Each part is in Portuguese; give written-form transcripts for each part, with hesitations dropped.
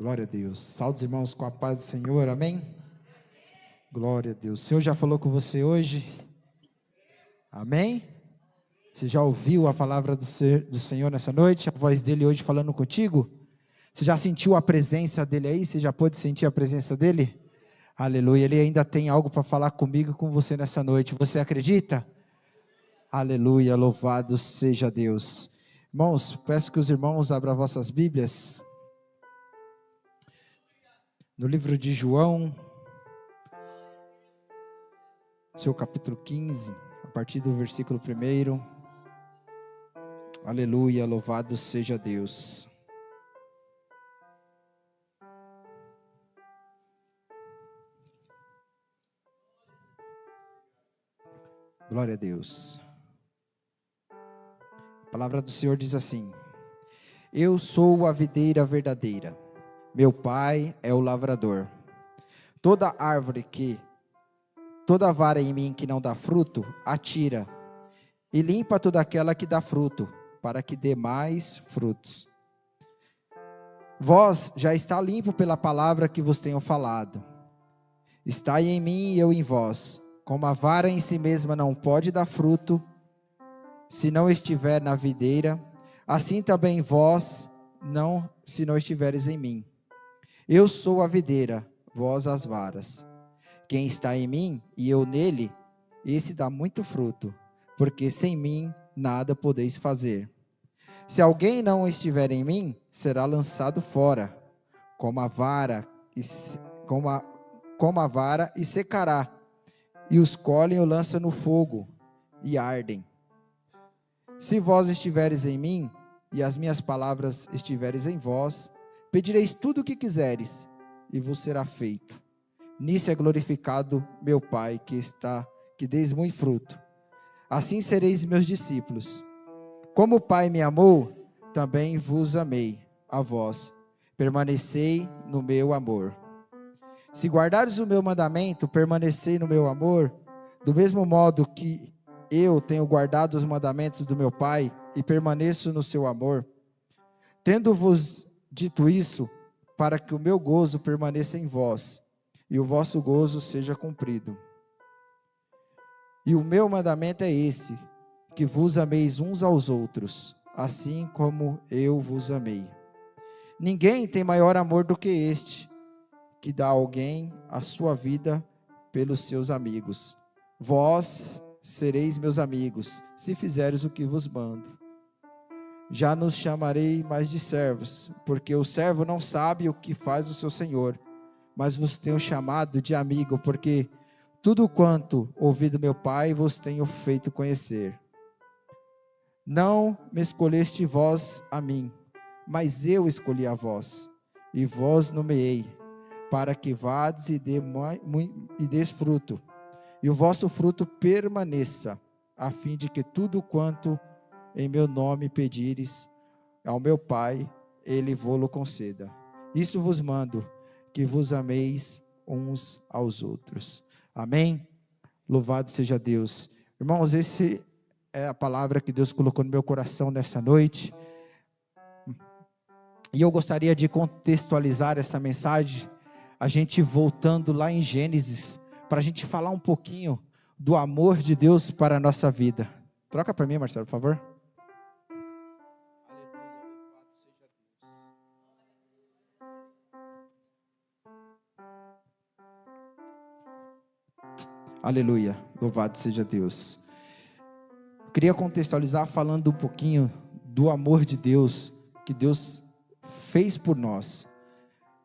Glória a Deus. Salve, irmãos, com a paz do Senhor, amém? Glória a Deus. O Senhor já falou com você hoje? Amém? Você já ouviu a palavra do Senhor nessa noite? A voz dele hoje falando contigo? Você já sentiu a presença dele aí? Você já pôde sentir a presença dele? Aleluia. Ele ainda tem algo para falar comigo e com você nessa noite. Você acredita? Aleluia. Louvado seja Deus. Irmãos, peço que os irmãos abram vossas Bíblias. No livro de João, seu capítulo 15, a partir do versículo 1. Aleluia, louvado seja Deus. Glória a Deus. A palavra do Senhor diz assim: Eu sou a videira verdadeira, meu pai é o lavrador. Toda vara em mim que não dá fruto, atira, e limpa toda aquela que dá fruto, para que dê mais frutos. Vós já está limpo pela palavra que vos tenho falado. Estai em mim e eu em vós. Como a vara em si mesma não pode dar fruto, se não estiver na videira, assim também vós, se não estiveres em mim. Eu sou a videira, vós as varas. Quem está em mim e eu nele, esse dá muito fruto, porque sem mim nada podeis fazer. Se alguém não estiver em mim, será lançado fora, como a vara, e secará, e os colhem e o lançam no fogo, e ardem. Se vós estiveres em mim, e as minhas palavras estiveres em vós, pedireis tudo o que quiseres, e vos será feito. Nisso é glorificado meu Pai, que deis muito fruto. Assim sereis meus discípulos. Como o Pai me amou, também vos amei, a vós. Permanecei no meu amor. Se guardares o meu mandamento, permanecei no meu amor, do mesmo modo que eu tenho guardado os mandamentos do meu Pai, e permaneço no seu amor. Tendo-vos dito isso, para que o meu gozo permaneça em vós, e o vosso gozo seja cumprido. E o meu mandamento é esse, que vos ameis uns aos outros, assim como eu vos amei. Ninguém tem maior amor do que este, que dá a alguém a sua vida pelos seus amigos. Vós sereis meus amigos, se fizeres o que vos mando. Já nos chamarei mais de servos, porque o servo não sabe o que faz o seu senhor, mas vos tenho chamado de amigo, porque tudo quanto ouvi do meu Pai vos tenho feito conhecer. Não me escolheste vós a mim, mas eu escolhi a vós, e vós nomeei, para que vades e deis fruto, e o vosso fruto permaneça, a fim de que tudo quanto em meu nome pedires ao meu Pai, Ele vô-lo conceda. Isso vos mando, que vos ameis uns aos outros. Amém? Louvado seja Deus. Irmãos, essa é a palavra que Deus colocou no meu coração nessa noite. E eu gostaria de contextualizar essa mensagem, a gente voltando lá em Gênesis, para a gente falar um pouquinho do amor de Deus para a nossa vida. Troca para mim, Marcelo, por favor. Aleluia, louvado seja Deus. Eu queria contextualizar falando um pouquinho do amor de Deus, que Deus fez por nós.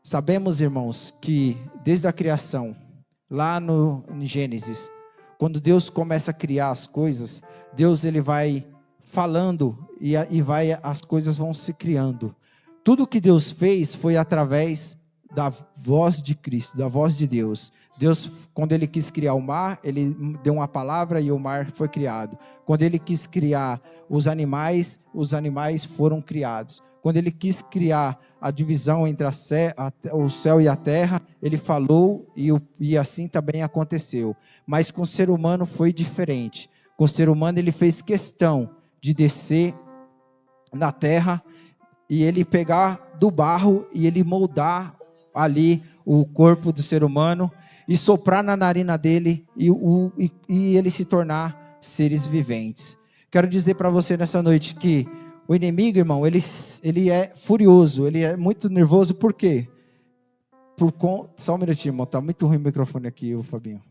Sabemos, irmãos, que desde a criação, lá em Gênesis, quando Deus começa a criar as coisas, Deus ele vai falando e as coisas vão se criando. Tudo que Deus fez foi através da voz de Cristo, da voz de Deus. Deus, quando Ele quis criar o mar, Ele deu uma palavra e o mar foi criado. Quando Ele quis criar os animais foram criados. Quando Ele quis criar a divisão entre o céu e a terra, Ele falou e assim também aconteceu. Mas com o ser humano foi diferente. Com o ser humano Ele fez questão de descer na terra e ele pegar do barro e ele moldar ali o corpo do ser humano e soprar na narina dele e ele se tornar seres viventes. Quero dizer para você nessa noite que o inimigo, irmão, ele é furioso, ele é muito nervoso, por quê? Só um minutinho, irmão, tá muito ruim o microfone aqui, o Fabinho.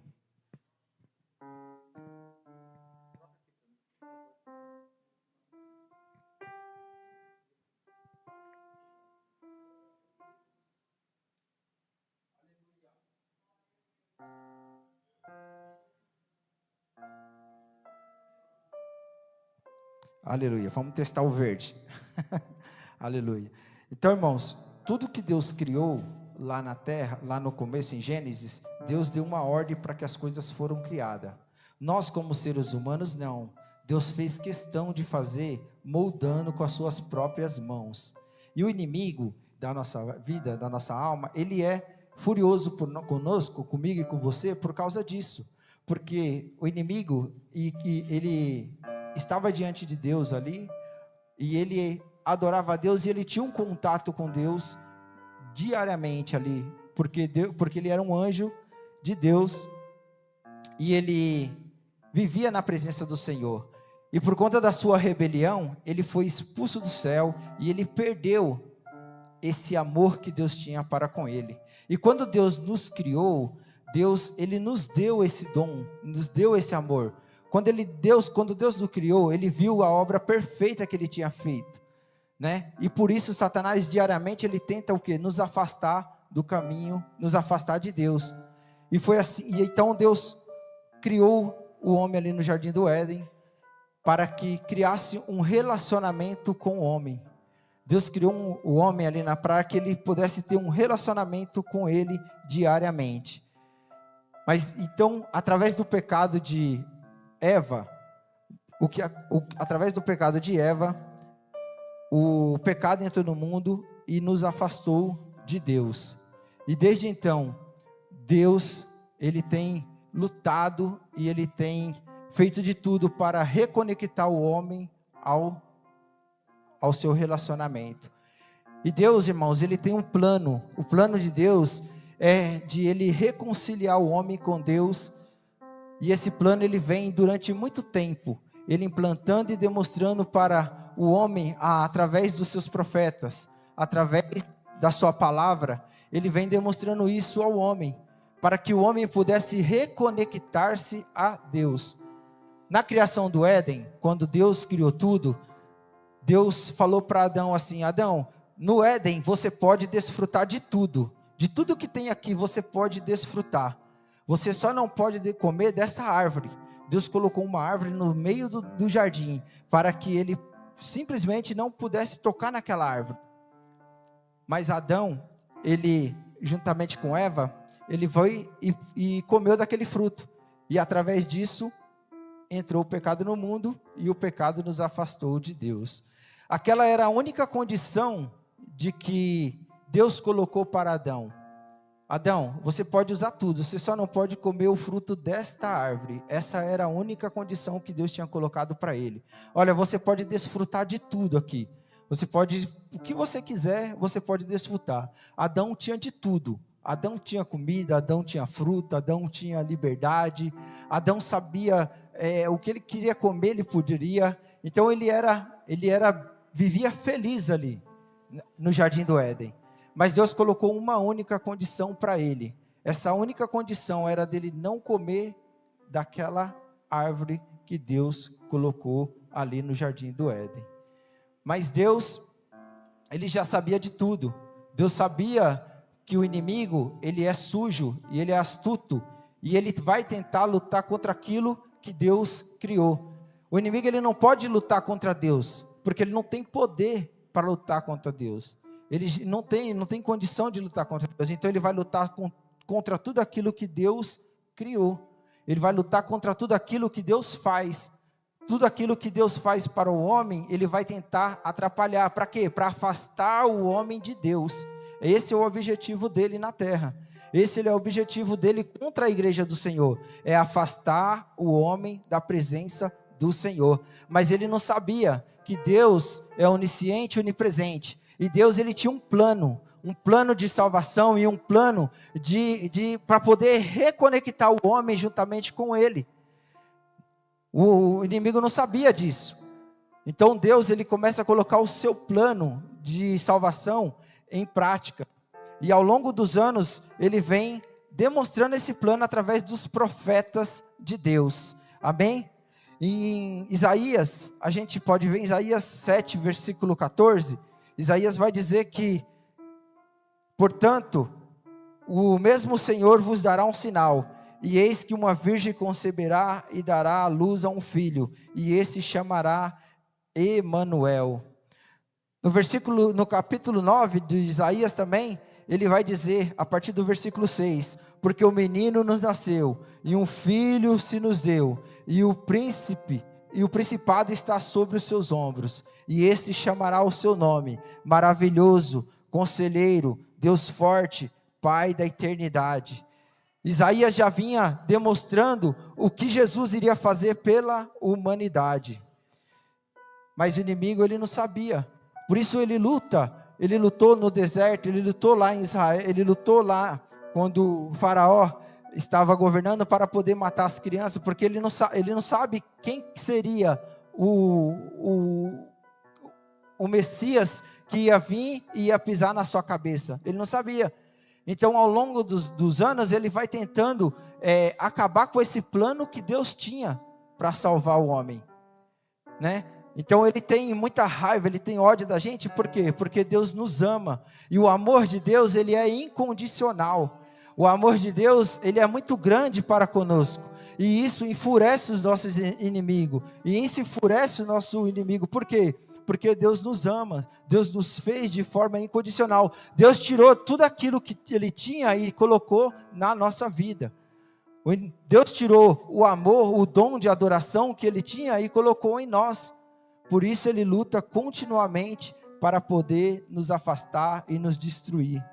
Aleluia, vamos testar o verde. Aleluia. Então, irmãos, tudo que Deus criou lá na terra, lá no começo, em Gênesis, Deus deu uma ordem para que as coisas foram criadas. Nós, como seres humanos, não. Deus fez questão de fazer, moldando com as suas próprias mãos. E o inimigo da nossa vida, da nossa alma, ele é furioso conosco, comigo e com você, por causa disso. Porque o inimigo, ele estava diante de Deus ali, e ele adorava a Deus, e ele tinha um contato com Deus diariamente ali, porque ele era um anjo de Deus, e ele vivia na presença do Senhor, e por conta da sua rebelião, ele foi expulso do céu, e ele perdeu esse amor que Deus tinha para com ele. E quando Deus nos criou, ele nos deu esse dom, nos deu esse amor. Quando Deus nos criou, ele viu a obra perfeita que ele tinha feito, né? E por isso Satanás diariamente ele tenta o quê? Nos afastar do caminho, nos afastar de Deus. E foi assim, e então Deus criou o homem ali no jardim do Éden para que criasse um relacionamento com o homem. Deus criou o homem ali para que ele pudesse ter um relacionamento com ele diariamente. Mas então, através do pecado de Eva, através do pecado de Eva, o pecado entrou no mundo e nos afastou de Deus. E desde então, Deus, ele tem lutado e ele tem feito de tudo para reconectar o homem ao seu relacionamento. E Deus, irmãos, ele tem um plano. O plano de Deus é de ele reconciliar o homem com Deus. E esse plano ele vem durante muito tempo, ele implantando e demonstrando para o homem, através dos seus profetas, através da sua palavra, ele vem demonstrando isso ao homem, para que o homem pudesse reconectar-se a Deus. Na criação do Éden, quando Deus criou tudo, Deus falou para Adão assim: Adão, no Éden você pode desfrutar de tudo que tem aqui você pode desfrutar. Você só não pode comer dessa árvore. Deus colocou uma árvore no meio do jardim, para que ele simplesmente não pudesse tocar naquela árvore. Mas Adão, ele, juntamente com Eva, ele foi e comeu daquele fruto. E através disso, entrou o pecado no mundo, e o pecado nos afastou de Deus. Aquela era a única condição de que Deus colocou para Adão. Adão, você pode usar tudo, você só não pode comer o fruto desta árvore. Essa era a única condição que Deus tinha colocado para ele. Olha, você pode desfrutar de tudo aqui. Você pode, o que você quiser, você pode desfrutar. Adão tinha de tudo. Adão tinha comida, Adão tinha fruta, Adão tinha liberdade. Adão sabia o que ele queria comer, ele poderia. Então vivia feliz ali, no jardim do Éden. Mas Deus colocou uma única condição para ele. Essa única condição era dele não comer daquela árvore que Deus colocou ali no jardim do Éden. Mas Deus, ele já sabia de tudo. Deus sabia que o inimigo, ele é sujo e ele é astuto. E ele vai tentar lutar contra aquilo que Deus criou. O inimigo, ele não pode lutar contra Deus, porque ele não tem poder para lutar contra Deus. Ele não tem condição de lutar contra Deus. Então ele vai lutar contra tudo aquilo que Deus criou. Ele vai lutar contra tudo aquilo que Deus faz. Tudo aquilo que Deus faz para o homem, ele vai tentar atrapalhar. Para quê? Para afastar o homem de Deus. Esse é o objetivo dele na terra. Esse é o objetivo dele contra a igreja do Senhor. É afastar o homem da presença do Senhor. Mas ele não sabia que Deus é onisciente e onipresente. E Deus, ele tinha um plano de salvação e um plano para poder reconectar o homem juntamente com ele. O inimigo não sabia disso. Então Deus, ele começa a colocar o seu plano de salvação em prática. E ao longo dos anos, ele vem demonstrando esse plano através dos profetas de Deus. Amém? Em Isaías, a gente pode ver em Isaías 7, versículo 14, Isaías vai dizer que, portanto, o mesmo Senhor vos dará um sinal, e eis que uma virgem conceberá e dará à luz a um filho, e esse chamará Emanuel. No capítulo 9 de Isaías também, ele vai dizer, a partir do versículo 6, porque o menino nos nasceu, e um filho se nos deu, e o principado está sobre os seus ombros, e esse chamará o seu nome, maravilhoso, conselheiro, Deus forte, Pai da eternidade. Isaías já vinha demonstrando o que Jesus iria fazer pela humanidade. Mas o inimigo, ele não sabia, por isso ele lutou no deserto, ele lutou lá em Israel, ele lutou lá quando o faraó estava governando para poder matar as crianças, porque ele não sabe quem seria o Messias que ia vir e ia pisar na sua cabeça, ele não sabia. Então ao longo dos anos ele vai tentando acabar com esse plano que Deus tinha para salvar o homem, né? Então ele tem muita raiva, ele tem ódio da gente, por quê? Porque Deus nos ama, e o amor de Deus, ele é incondicional, o amor de Deus, ele é muito grande para conosco, e isso enfurece os nossos inimigos, e isso enfurece o nosso inimigo, por quê? Porque Deus nos ama, Deus nos fez de forma incondicional, Deus tirou tudo aquilo que ele tinha e colocou na nossa vida, Deus tirou o amor, o dom de adoração que ele tinha e colocou em nós. Por isso ele luta continuamente para poder nos afastar e nos destruir.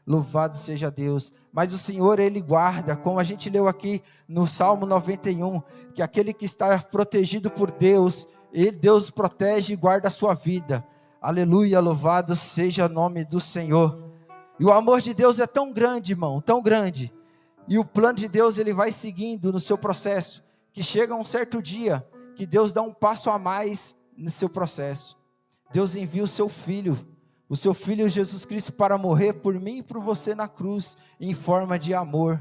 Louvado seja Deus. Mas o Senhor, ele guarda, como a gente leu aqui no Salmo 91, que aquele que está protegido por Deus, Deus protege e guarda a sua vida. Aleluia, louvado seja o nome do Senhor. E o amor de Deus é tão grande, irmão, tão grande. E o plano de Deus, ele vai seguindo no seu processo, que chega um certo dia, que Deus dá um passo a mais no seu processo. Deus envia o seu Filho Jesus Cristo para morrer por mim e por você na cruz, em forma de amor.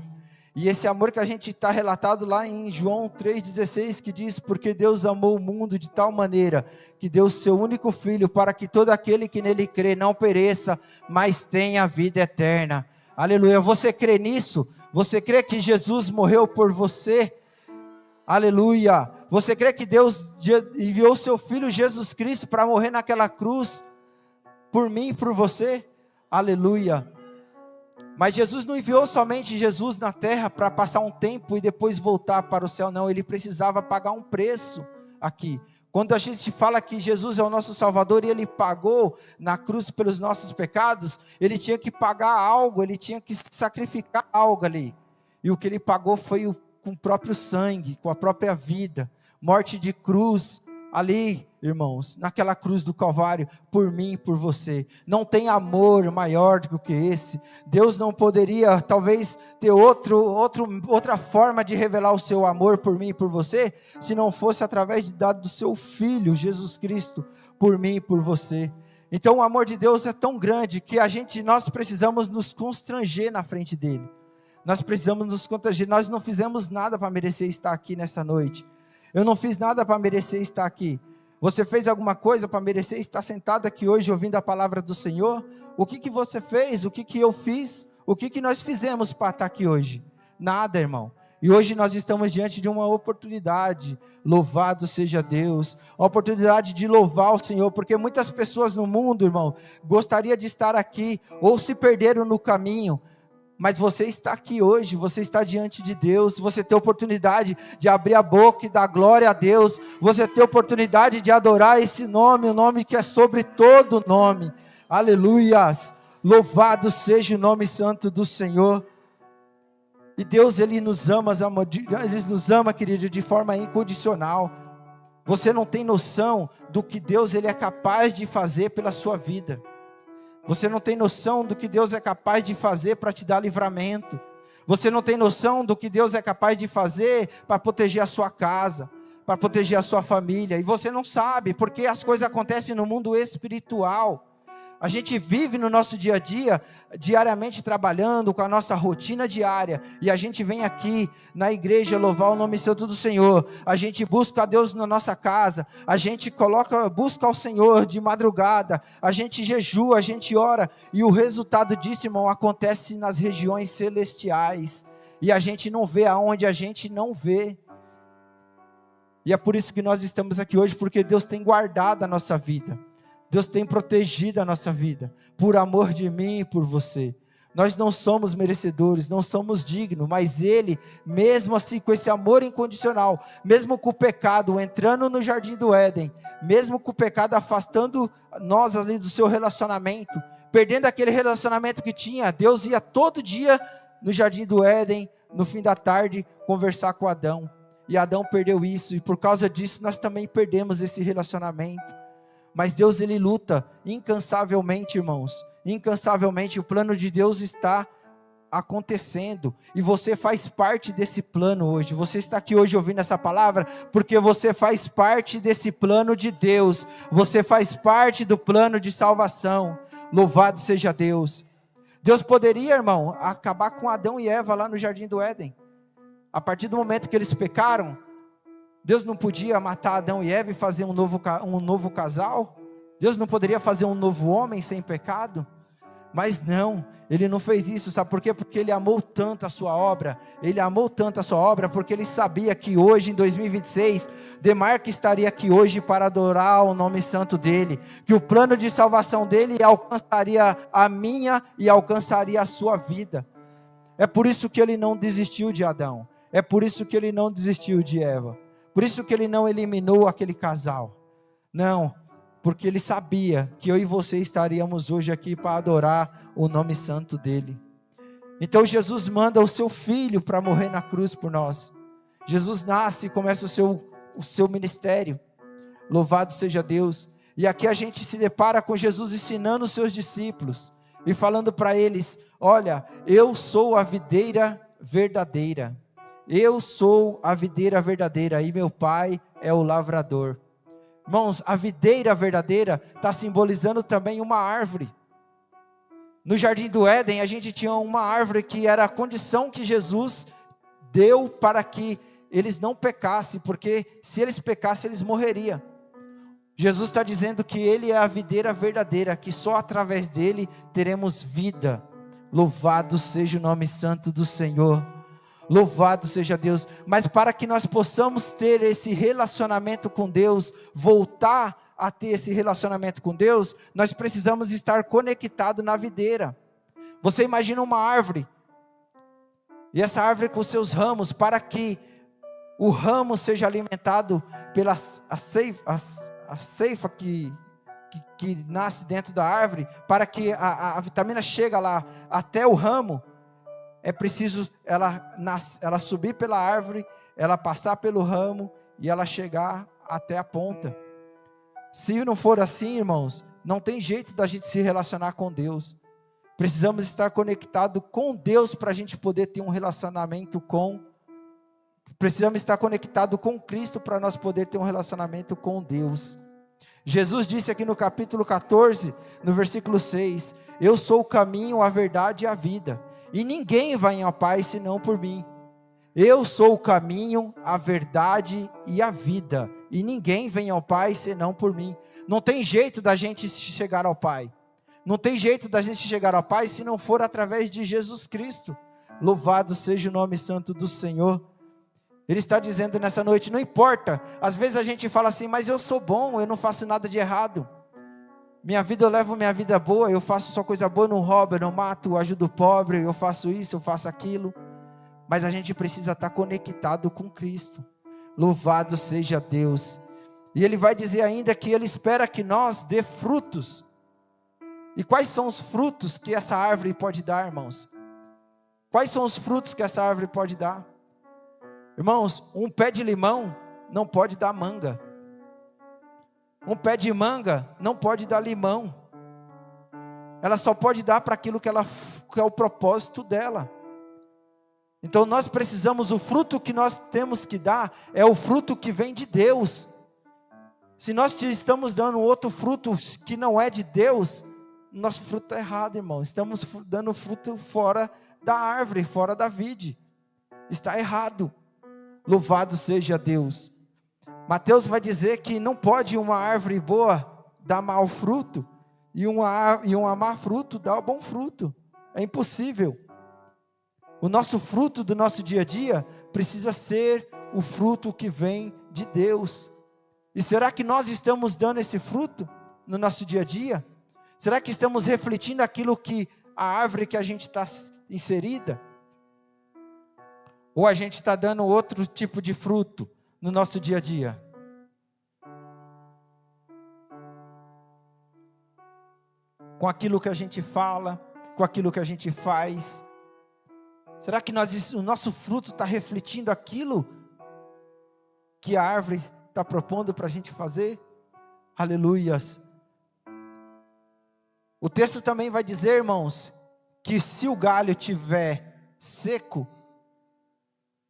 E esse amor que a gente está relatado lá em João 3,16, que diz, porque Deus amou o mundo de tal maneira, que deu o seu único Filho, para que todo aquele que nele crê não pereça, mas tenha vida eterna. Aleluia, você crê nisso? Você crê que Jesus morreu por você? Aleluia, você crê que Deus enviou o seu Filho Jesus Cristo para morrer naquela cruz, por mim e por você? Aleluia. Mas Jesus não enviou somente Jesus na terra para passar um tempo e depois voltar para o céu, não, ele precisava pagar um preço aqui. Quando a gente fala que Jesus é o nosso Salvador e ele pagou na cruz pelos nossos pecados, ele tinha que pagar algo, ele tinha que sacrificar algo ali, e o que ele pagou foi com o próprio sangue, com a própria vida, morte de cruz, ali, irmãos, naquela cruz do Calvário, por mim e por você. Não tem amor maior do que esse. Deus não poderia, talvez, ter outra forma de revelar o seu amor por mim e por você, se não fosse através do seu Filho, Jesus Cristo, por mim e por você. Então o amor de Deus é tão grande, que nós precisamos nos constranger na frente dele. Nós precisamos nos constranger. Nós não fizemos nada para merecer estar aqui nessa noite. Eu não fiz nada para merecer estar aqui. Você fez alguma coisa para merecer estar sentado aqui hoje ouvindo a palavra do Senhor? O que você fez? O que eu fiz? O que nós fizemos para estar aqui hoje? Nada, irmão. E hoje nós estamos diante de uma oportunidade. Louvado seja Deus. A oportunidade de louvar o Senhor, porque muitas pessoas no mundo, irmão, gostariam de estar aqui ou se perderam no caminho. Mas você está aqui hoje, você está diante de Deus, você tem a oportunidade de abrir a boca e dar glória a Deus, você tem a oportunidade de adorar esse nome, o nome que é sobre todo nome. Aleluias, louvado seja o nome santo do Senhor. E Deus, Ele nos ama, querido, de forma incondicional. Você não tem noção do que Deus, Ele é capaz de fazer pela sua vida. Você não tem noção do que Deus é capaz de fazer para te dar livramento. Você não tem noção do que Deus é capaz de fazer para proteger a sua casa, para proteger a sua família. E você não sabe, porque as coisas acontecem no mundo espiritual. A gente vive no nosso dia a dia, diariamente trabalhando com a nossa rotina diária, e a gente vem aqui na igreja louvar o nome santo do Senhor. A gente busca a Deus na nossa casa, a gente busca ao Senhor de madrugada, a gente jejua, a gente ora, e o resultado disso, irmão, acontece nas regiões celestiais, e a gente não vê aonde a gente não vê. E é por isso que nós estamos aqui hoje, porque Deus tem guardado a nossa vida. Deus tem protegido a nossa vida, por amor de mim e por você. Nós não somos merecedores, não somos dignos, mas Ele, mesmo assim, com esse amor incondicional, mesmo com o pecado entrando no jardim do Éden, mesmo com o pecado afastando nós ali do seu relacionamento, perdendo aquele relacionamento que tinha, Deus ia todo dia no jardim do Éden, no fim da tarde, conversar com Adão. E Adão perdeu isso, e por causa disso nós também perdemos esse relacionamento. Mas Deus, Ele luta incansavelmente, irmãos, incansavelmente. O plano de Deus está acontecendo, e você faz parte desse plano hoje. Você está aqui hoje ouvindo essa palavra, porque você faz parte desse plano de Deus, você faz parte do plano de salvação. Louvado seja Deus. Deus poderia, irmão, acabar com Adão e Eva lá no jardim do Éden. A partir do momento que eles pecaram, Deus não podia matar Adão e Eva e fazer um novo casal? Deus não poderia fazer um novo homem sem pecado? Mas não, Ele não fez isso, sabe por quê? Porque Ele amou tanto a sua obra, Ele amou tanto a sua obra, porque Ele sabia que hoje, em 2026, Demarque estaria aqui hoje para adorar o nome santo dEle, que o plano de salvação dEle alcançaria a minha e alcançaria a sua vida. É por isso que Ele não desistiu de Adão, é por isso que Ele não desistiu de Eva. Por isso que Ele não eliminou aquele casal. Não, porque Ele sabia que eu e você estaríamos hoje aqui para adorar o nome santo dEle. Então Jesus manda o seu Filho para morrer na cruz por nós. Jesus nasce e começa o seu ministério. Louvado seja Deus. E aqui a gente se depara com Jesus ensinando os seus discípulos e falando para eles: olha, eu sou a videira verdadeira. Eu sou a videira verdadeira e meu Pai é o lavrador. Irmãos, a videira verdadeira está simbolizando também uma árvore. No jardim do Éden a gente tinha uma árvore que era a condição que Jesus deu para que eles não pecassem, porque se eles pecassem eles morreriam. Jesus está dizendo que Ele é a videira verdadeira, que só através dEle teremos vida. Louvado seja o nome santo do Senhor. Louvado seja Deus. Mas para que nós possamos ter esse relacionamento com Deus, voltar a ter esse relacionamento com Deus, nós precisamos estar conectados na videira. Você imagina uma árvore, e essa árvore com seus ramos, para que o ramo seja alimentado pela a seifa que nasce dentro da árvore, para que a vitamina chegue lá até o ramo. É preciso ela subir pela árvore, ela passar pelo ramo e ela chegar até a ponta. Se não for assim, irmãos, não tem jeito da gente se relacionar com Deus. Precisamos estar conectados com Deus para a gente poder ter um relacionamento precisamos estar conectados com Cristo para nós poder ter um relacionamento com Deus. Jesus disse aqui no capítulo 14, no versículo 6, eu sou o caminho, a verdade e a vida. E ninguém vai ao Pai senão por mim. Eu sou o caminho, a verdade e a vida. E ninguém vem ao Pai senão por mim. Não tem jeito da gente chegar ao Pai. Não tem jeito da gente chegar ao Pai se não for através de Jesus Cristo. Louvado seja o nome santo do Senhor. Ele está dizendo nessa noite, não importa. Às vezes a gente fala assim, mas eu sou bom, eu não faço nada de errado. Minha vida, eu levo minha vida boa, eu faço só coisa boa, eu não roubo, eu não mato, eu ajudo o pobre, eu faço isso, eu faço aquilo. Mas a gente precisa estar conectado com Cristo. Louvado seja Deus. E Ele vai dizer ainda que Ele espera que nós dê frutos. E quais são os frutos que essa árvore pode dar, irmãos? Quais são os frutos que essa árvore pode dar? Irmãos, um pé de limão não pode dar manga. Um pé de manga não pode dar limão. ela só pode dar para aquilo que é o propósito dela. Então nós precisamos, o fruto que nós temos que dar, é o fruto que vem de Deus. Se nós estamos dando outro fruto que não é de Deus, nosso fruto está errado, irmão. Estamos dando fruto fora da árvore, fora da vide. Está errado. Louvado seja Deus. Mateus vai dizer que não pode uma árvore boa dar mau fruto, e uma má fruto dar bom fruto. É impossível. O nosso fruto do nosso dia a dia precisa ser o fruto que vem de Deus. E será que nós estamos dando esse fruto no nosso dia a dia? Será que estamos refletindo aquilo que a árvore que a gente está inserida? Ou a gente está dando outro tipo de fruto no nosso dia a dia? Com aquilo que a gente fala, com aquilo que a gente faz. Será que o nosso fruto está refletindo aquilo que a árvore está propondo para a gente fazer? Aleluias. O texto também vai dizer, irmãos, que se o galho estiver seco,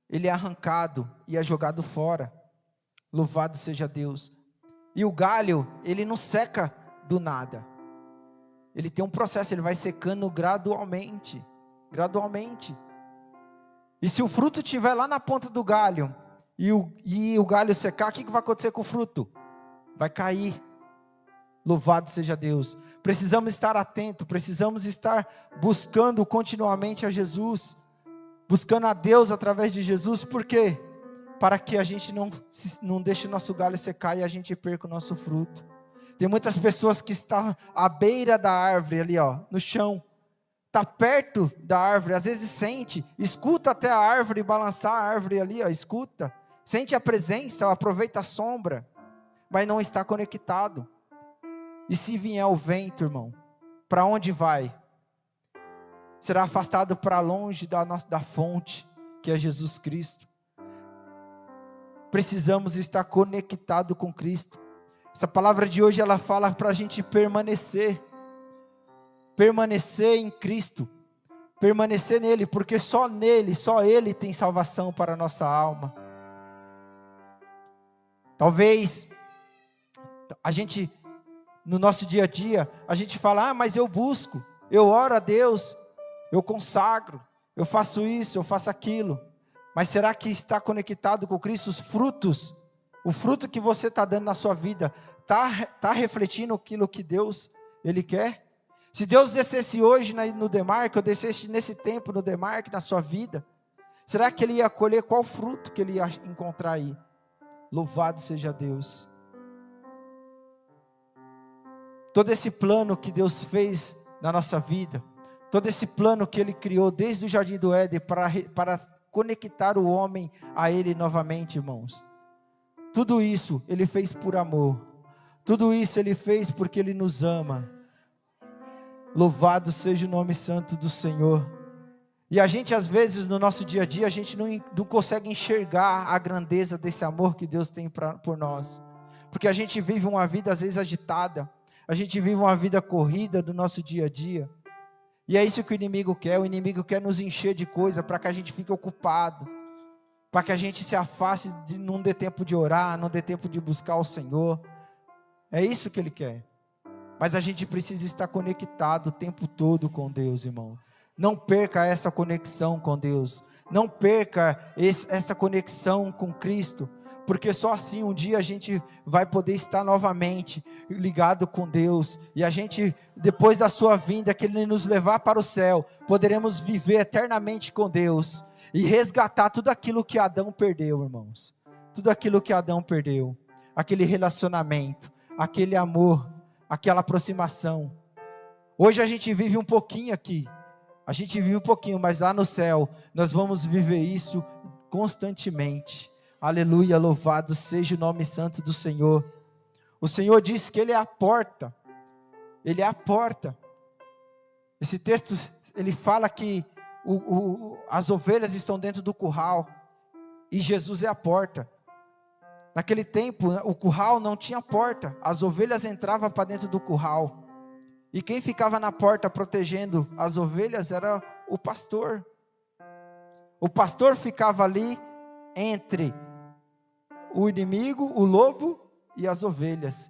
ele é arrancado e é jogado fora. Louvado seja Deus. E o galho, ele não seca do nada. Ele tem um processo, ele vai secando gradualmente. Gradualmente. E se o fruto estiver lá na ponta do galho, e o galho secar, o que vai acontecer com o fruto? Vai cair. Louvado seja Deus. Precisamos estar atentos, precisamos estar buscando continuamente a Jesus, buscando a Deus através de Jesus. Por quê? Para que a gente não deixe o nosso galho secar e a gente perca o nosso fruto. Tem muitas pessoas que estão à beira da árvore ali, no chão. Está perto da árvore, às vezes sente, escuta até a árvore balançar, a árvore ali, escuta. Sente a presença, aproveita a sombra, mas não está conectado. E se vier o vento, irmão, para onde vai? Será afastado para longe da fonte, que é Jesus Cristo. Precisamos estar conectados com Cristo. Essa palavra de hoje, ela fala para a gente permanecer em Cristo, permanecer nele, porque só nele, só Ele tem salvação para a nossa alma. Talvez a gente, no nosso dia a dia, a gente fala, mas eu busco, eu oro a Deus, eu consagro, eu faço isso, eu faço aquilo, mas será que está conectado com Cristo? Os frutos, o fruto que você está dando na sua vida, está refletindo aquilo que Deus, Ele quer? Se Deus descesse hoje no Demarque, ou descesse nesse tempo no Demarque, na sua vida, será que Ele ia colher qual fruto que Ele ia encontrar aí? Louvado seja Deus. Todo esse plano que Deus fez na nossa vida, todo esse plano que Ele criou desde o Jardim do Éden para conectar o homem a Ele novamente, irmãos. Tudo isso Ele fez por amor. Tudo isso Ele fez porque Ele nos ama. Louvado seja o nome santo do Senhor. E a gente às vezes no nosso dia a dia, a gente não consegue enxergar a grandeza desse amor que Deus tem por nós. Porque a gente vive uma vida às vezes agitada. A gente vive uma vida corrida do nosso dia a dia. E é isso que o inimigo quer. O inimigo quer nos encher de coisa para que a gente fique ocupado. Para que a gente se afaste de não dê tempo de orar, não dê tempo de buscar o Senhor. É isso que Ele quer. Mas a gente precisa estar conectado o tempo todo com Deus, irmão. Não perca essa conexão com Deus. Não perca essa conexão com Cristo. Porque só assim um dia a gente vai poder estar novamente ligado com Deus. E a gente, depois da sua vinda, que Ele nos levar para o céu, poderemos viver eternamente com Deus. E resgatar tudo aquilo que Adão perdeu, irmãos. Tudo aquilo que Adão perdeu. Aquele relacionamento, aquele amor, aquela aproximação. Hoje a gente vive um pouquinho aqui. A gente vive um pouquinho, mas lá no céu nós vamos viver isso constantemente. Aleluia, louvado seja o nome santo do Senhor. O Senhor diz que Ele é a porta. Ele é a porta. Esse texto, ele fala que as ovelhas estão dentro do curral e Jesus é a porta. Naquele tempo, o curral não tinha porta. As ovelhas entravam para dentro do curral. E quem ficava na porta protegendo as ovelhas era o pastor. O pastor ficava ali entre o inimigo, o lobo e as ovelhas.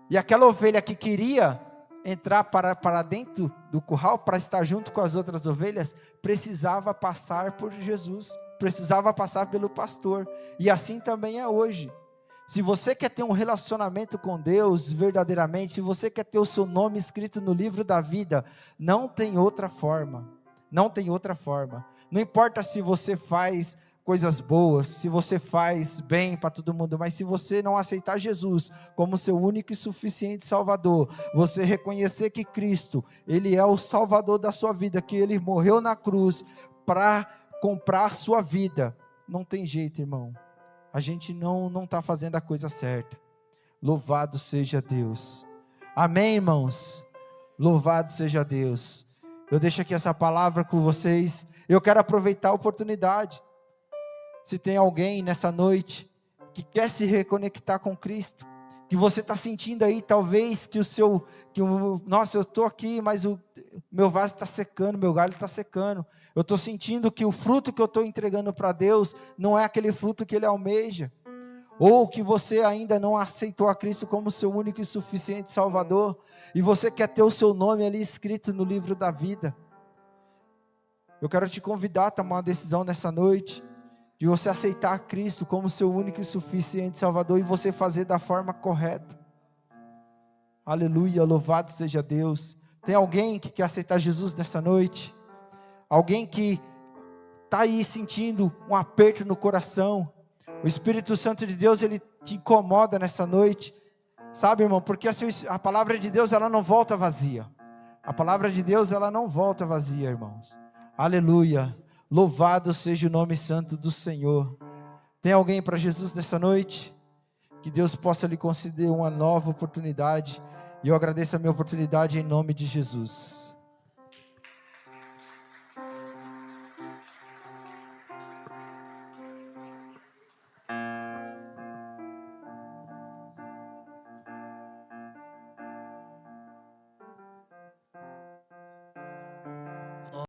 E aquela ovelha que queria entrar para dentro do curral, para estar junto com as outras ovelhas, precisava passar por Jesus, precisava passar pelo pastor. E assim também é hoje. Se você quer ter um relacionamento com Deus verdadeiramente, se você quer ter o seu nome escrito no livro da vida, não tem outra forma. Não tem outra forma. Não importa se você faz coisas boas, se você faz bem para todo mundo, mas se você não aceitar Jesus como seu único e suficiente Salvador, você reconhecer que Cristo, Ele é o Salvador da sua vida, que Ele morreu na cruz para comprar a sua vida, não tem jeito, irmão. A gente não está fazendo a coisa certa. Louvado seja Deus. Amém, irmãos? Louvado seja Deus. Eu deixo aqui essa palavra com vocês. Eu quero aproveitar a oportunidade. Se tem alguém nessa noite que quer se reconectar com Cristo, que você está sentindo aí, talvez, nossa, eu estou aqui, mas o meu vaso está secando, meu galho está secando. Eu estou sentindo que o fruto que eu estou entregando para Deus não é aquele fruto que Ele almeja. Ou que você ainda não aceitou a Cristo como seu único e suficiente Salvador, e você quer ter o seu nome ali escrito no livro da vida. Eu quero te convidar a tomar uma decisão nessa noite, de você aceitar Cristo como seu único e suficiente Salvador, e você fazer da forma correta. Aleluia, louvado seja Deus. Tem alguém que quer aceitar Jesus nessa noite? Alguém que está aí sentindo um aperto no coração? O Espírito Santo de Deus, Ele te incomoda nessa noite, sabe, irmão? Porque a palavra de Deus, ela não volta vazia. A palavra de Deus, ela não volta vazia, irmãos. Aleluia, louvado seja o nome santo do Senhor. Tem alguém para Jesus nessa noite? Que Deus possa lhe conceder uma nova oportunidade, e eu agradeço a minha oportunidade em nome de Jesus.